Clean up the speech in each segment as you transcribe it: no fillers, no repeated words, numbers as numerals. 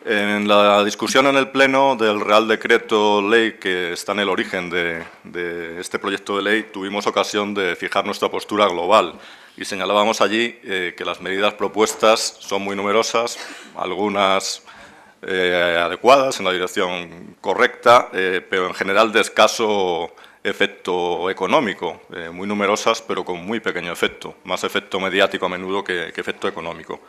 En la discusión en el Pleno del Real Decreto Ley que está en el origen de este proyecto de ley, tuvimos ocasión de fijar nuestra postura global y señalábamos allí que las medidas propuestas son muy numerosas, algunas adecuadas, en la dirección correcta, pero en general de escaso efecto económico, muy numerosas pero con muy pequeño efecto, más efecto mediático a menudo que efecto económico.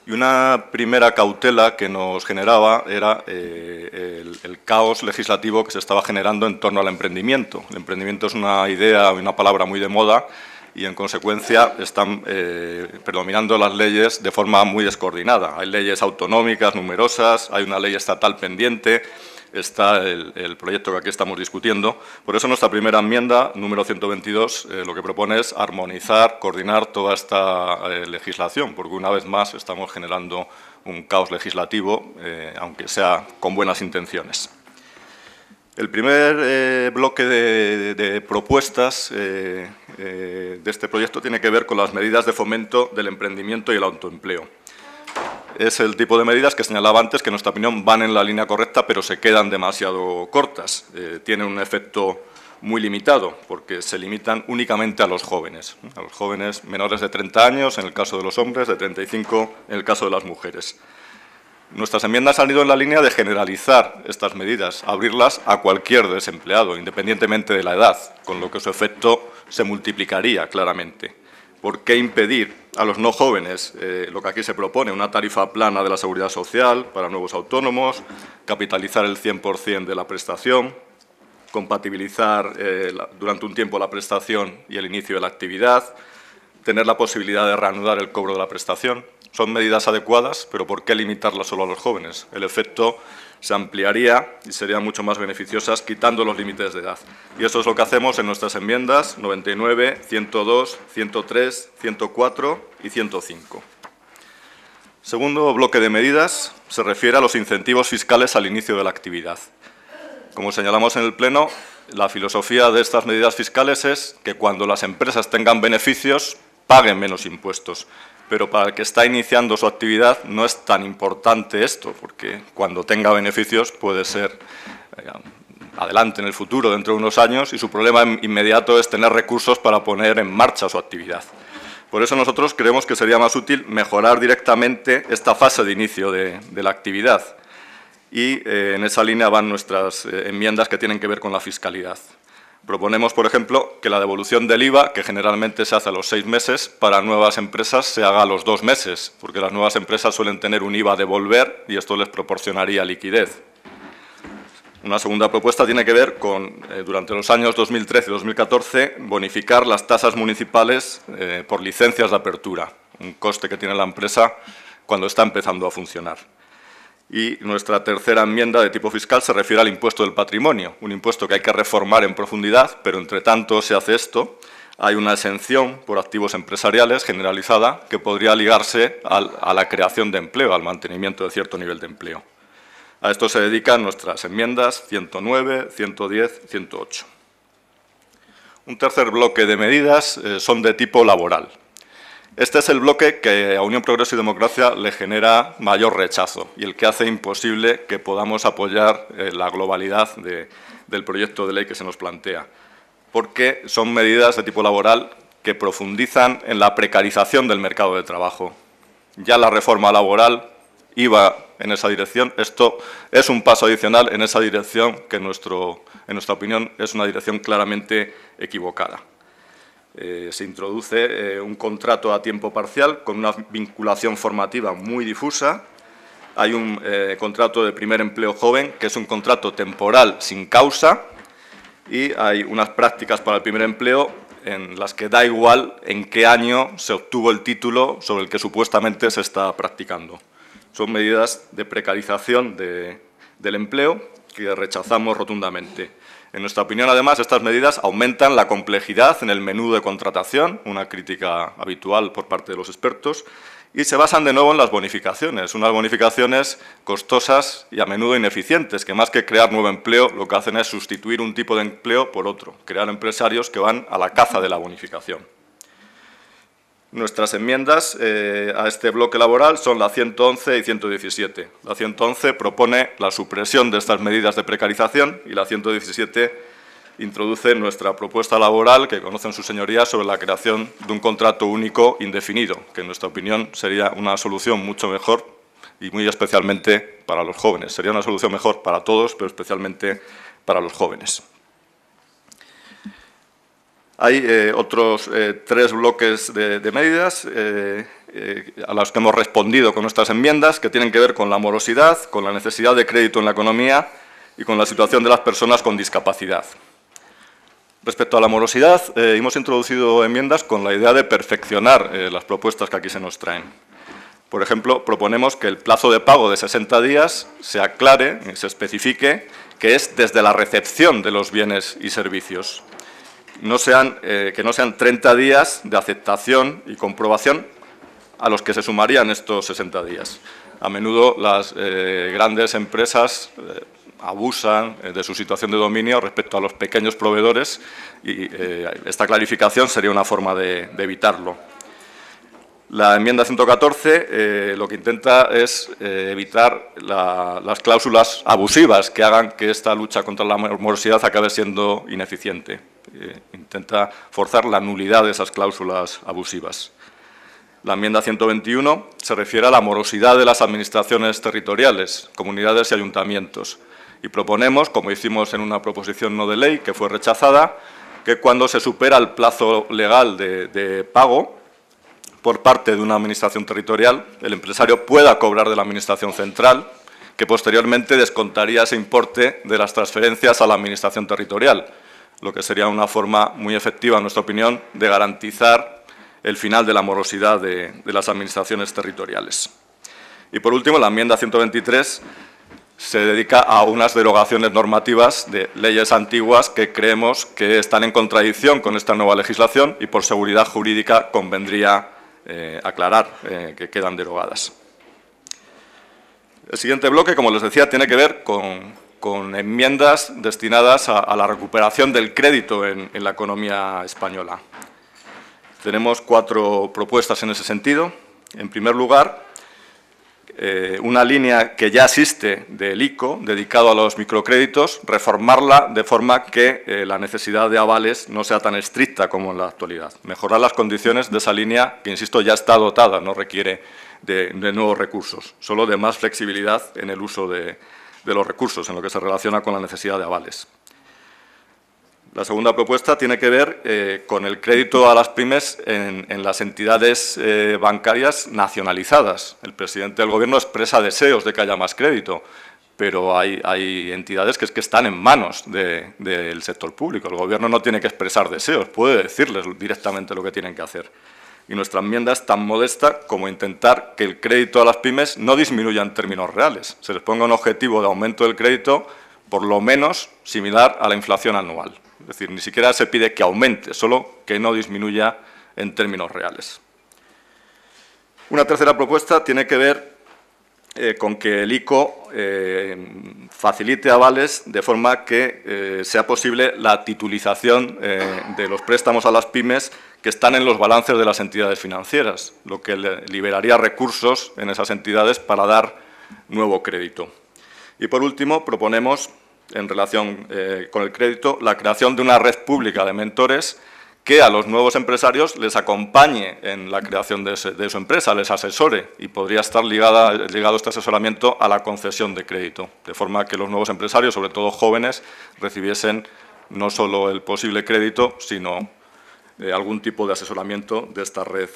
Y una primera cautela que nos generaba era el caos legislativo que se estaba generando en torno al emprendimiento. El emprendimiento es una idea, una palabra muy de moda y, en consecuencia, están predominando las leyes de forma muy descoordinada. Hay leyes autonómicas numerosas, hay una ley estatal pendiente, está el proyecto que aquí estamos discutiendo. Por eso nuestra primera enmienda, número 122, lo que propone es armonizar, coordinar toda esta legislación, porque una vez más estamos generando un caos legislativo, aunque sea con buenas intenciones. El primer bloque de propuestas de este proyecto tiene que ver con las medidas de fomento del emprendimiento y el autoempleo. Es el tipo de medidas que señalaba antes que, en nuestra opinión, van en la línea correcta, pero se quedan demasiado cortas. Tienen un efecto muy limitado, porque se limitan únicamente a los jóvenes menores de 30 años, en el caso de los hombres, de 35 en el caso de las mujeres. Nuestras enmiendas han ido en la línea de generalizar estas medidas, abrirlas a cualquier desempleado, independientemente de la edad, con lo que su efecto se multiplicaría claramente. ¿Por qué impedir a los no jóvenes lo que aquí se propone? Una tarifa plana de la Seguridad Social para nuevos autónomos, capitalizar el 100% de la prestación, compatibilizar durante un tiempo la prestación y el inicio de la actividad, tener la posibilidad de reanudar el cobro de la prestación. Son medidas adecuadas, pero ¿por qué limitarlas solo a los jóvenes? El efecto se ampliaría y serían mucho más beneficiosas quitando los límites de edad. Y eso es lo que hacemos en nuestras enmiendas 99, 102, 103, 104 y 105. Segundo bloque de medidas se refiere a los incentivos fiscales al inicio de la actividad. Como señalamos en el Pleno, la filosofía de estas medidas fiscales es que cuando las empresas tengan beneficios, paguen menos impuestos. Pero para el que está iniciando su actividad no es tan importante esto, porque cuando tenga beneficios puede ser adelante en el futuro, dentro de unos años, y su problema inmediato es tener recursos para poner en marcha su actividad. Por eso nosotros creemos que sería más útil mejorar directamente esta fase de inicio de la actividad. Y en esa línea van nuestras enmiendas que tienen que ver con la fiscalidad. Proponemos, por ejemplo, que la devolución del IVA, que generalmente se hace a los 6 meses, para nuevas empresas se haga a los 2 meses, porque las nuevas empresas suelen tener un IVA a devolver y esto les proporcionaría liquidez. Una segunda propuesta tiene que ver con, durante los años 2013 y 2014, bonificar las tasas municipales por licencias de apertura, un coste que tiene la empresa cuando está empezando a funcionar. Y nuestra tercera enmienda de tipo fiscal se refiere al impuesto del patrimonio, un impuesto que hay que reformar en profundidad, pero entre tanto se hace esto. Hay una exención por activos empresariales generalizada que podría ligarse a la creación de empleo, al mantenimiento de cierto nivel de empleo. A esto se dedican nuestras enmiendas 109, 110, 108. Un tercer bloque de medidas son de tipo laboral. Este es el bloque que a Unión, Progreso y Democracia le genera mayor rechazo y el que hace imposible que podamos apoyar la globalidad del proyecto de ley que se nos plantea, porque son medidas de tipo laboral que profundizan en la precarización del mercado de trabajo. Ya la reforma laboral iba en esa dirección. Esto es un paso adicional en esa dirección que, en nuestra opinión, es una dirección claramente equivocada. Se introduce un contrato a tiempo parcial con una vinculación formativa muy difusa. Hay un contrato de primer empleo joven, que es un contrato temporal sin causa, y hay unas prácticas para el primer empleo en las que da igual en qué año se obtuvo el título sobre el que supuestamente se está practicando. Son medidas de precarización del empleo que rechazamos rotundamente. En nuestra opinión, además, estas medidas aumentan la complejidad en el menú de contratación, una crítica habitual por parte de los expertos, y se basan de nuevo en las bonificaciones, unas bonificaciones costosas y a menudo ineficientes, que más que crear nuevo empleo, lo que hacen es sustituir un tipo de empleo por otro, crear empresarios que van a la caza de la bonificación. Nuestras enmiendas a este bloque laboral son la 111 y 117. La 111 propone la supresión de estas medidas de precarización y la 117 introduce nuestra propuesta laboral, que conocen sus señorías, sobre la creación de un contrato único indefinido, que en nuestra opinión sería una solución mucho mejor y muy especialmente para los jóvenes. Sería una solución mejor para todos, pero especialmente para los jóvenes. Hay otros 3 bloques de medidas a los que hemos respondido con nuestras enmiendas, que tienen que ver con la morosidad, con la necesidad de crédito en la economía y con la situación de las personas con discapacidad. Respecto a la morosidad, hemos introducido enmiendas con la idea de perfeccionar las propuestas que aquí se nos traen. Por ejemplo, proponemos que el plazo de pago de 60 días se aclare, se especifique, que es desde la recepción de los bienes y servicios. Que no sean 30 días de aceptación y comprobación a los que se sumarían estos 60 días. A menudo las grandes empresas abusan de su situación de dominio respecto a los pequeños proveedores y esta clarificación sería una forma de evitarlo. La enmienda 114 lo que intenta es evitar las cláusulas abusivas que hagan que esta lucha contra la morosidad acabe siendo ineficiente. Intenta forzar la nulidad de esas cláusulas abusivas. La enmienda 121 se refiere a la morosidad de las administraciones territoriales, comunidades y ayuntamientos. Y proponemos, como hicimos en una proposición no de ley que fue rechazada, que cuando se supera el plazo legal de pago por parte de una administración territorial, el empresario pueda cobrar de la administración central, que posteriormente descontaría ese importe de las transferencias a la administración territorial, lo que sería una forma muy efectiva, en nuestra opinión, de garantizar el final de la morosidad de las administraciones territoriales. Y por último, la enmienda 123 se dedica a unas derogaciones normativas de leyes antiguas que creemos que están en contradicción con esta nueva legislación y por seguridad jurídica convendría aclarar que quedan derogadas. El siguiente bloque, como les decía, tiene que ver con enmiendas destinadas a la recuperación del crédito en la economía española. Tenemos 4 propuestas en ese sentido. En primer lugar, una línea que ya existe del ICO, dedicado a los microcréditos, reformarla de forma que la necesidad de avales no sea tan estricta como en la actualidad. Mejorar las condiciones de esa línea, que, insisto, ya está dotada, no requiere de nuevos recursos, solo de más flexibilidad en el uso de los recursos, en lo que se relaciona con la necesidad de avales. La segunda propuesta tiene que ver con el crédito a las pymes en las entidades bancarias nacionalizadas. El presidente del Gobierno expresa deseos de que haya más crédito, pero hay entidades que están en manos del sector público. El Gobierno no tiene que expresar deseos, puede decirles directamente lo que tienen que hacer. Y nuestra enmienda es tan modesta como intentar que el crédito a las pymes no disminuya en términos reales. Se les ponga un objetivo de aumento del crédito por lo menos similar a la inflación anual. Es decir, ni siquiera se pide que aumente, solo que no disminuya en términos reales. Una tercera propuesta tiene que ver con que el ICO facilite avales de forma que sea posible la titulización de los préstamos a las pymes que están en los balances de las entidades financieras, lo que liberaría recursos en esas entidades para dar nuevo crédito. Y por último, proponemos, en relación con el crédito, la creación de una red pública de mentores que a los nuevos empresarios les acompañe en la creación de su empresa, les asesore, y podría estar ligado este asesoramiento a la concesión de crédito, de forma que los nuevos empresarios, sobre todo jóvenes, recibiesen no solo el posible crédito, sino algún tipo de asesoramiento de esta red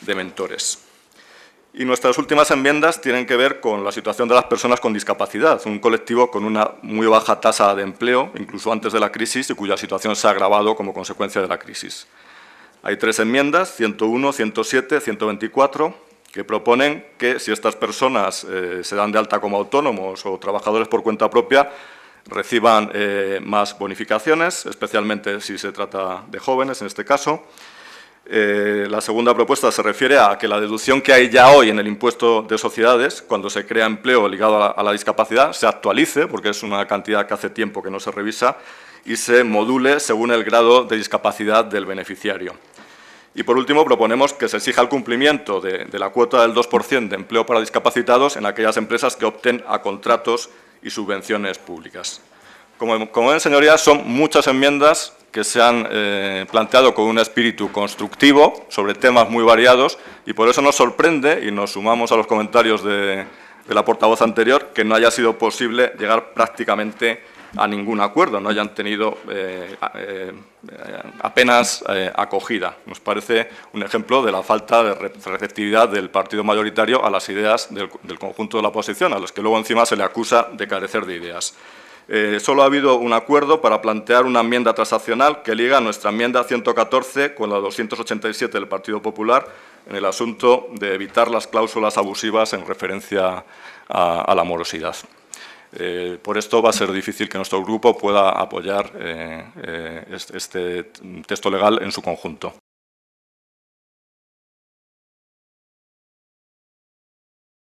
de mentores. Y nuestras últimas enmiendas tienen que ver con la situación de las personas con discapacidad, un colectivo con una muy baja tasa de empleo, incluso antes de la crisis, y cuya situación se ha agravado como consecuencia de la crisis. Hay 3 enmiendas, 101, 107, 124, que proponen que si estas personas se dan de alta como autónomos o trabajadores por cuenta propia, reciban más bonificaciones, especialmente si se trata de jóvenes en este caso. La segunda propuesta se refiere a que la deducción que hay ya hoy en el impuesto de sociedades, cuando se crea empleo ligado a la discapacidad, se actualice, porque es una cantidad que hace tiempo que no se revisa, y se module según el grado de discapacidad del beneficiario. Y, por último, proponemos que se exija el cumplimiento de la cuota del 2% de empleo para discapacitados en aquellas empresas que opten a contratos y subvenciones públicas. Como ven, señorías, son muchas enmiendas que se han planteado con un espíritu constructivo sobre temas muy variados, y por eso nos sorprende, y nos sumamos a los comentarios de la portavoz anterior, que no haya sido posible llegar prácticamente a ningún acuerdo, no hayan tenido apenas acogida. Nos parece un ejemplo de la falta de receptividad del partido mayoritario a las ideas del conjunto de la oposición, a los que luego encima se le acusa de carecer de ideas. Solo ha habido un acuerdo para plantear una enmienda transaccional que liga nuestra enmienda 114 con la 287 del Partido Popular en el asunto de evitar las cláusulas abusivas en referencia a la morosidad. Por esto va a ser difícil que nuestro grupo pueda apoyar este texto legal en su conjunto.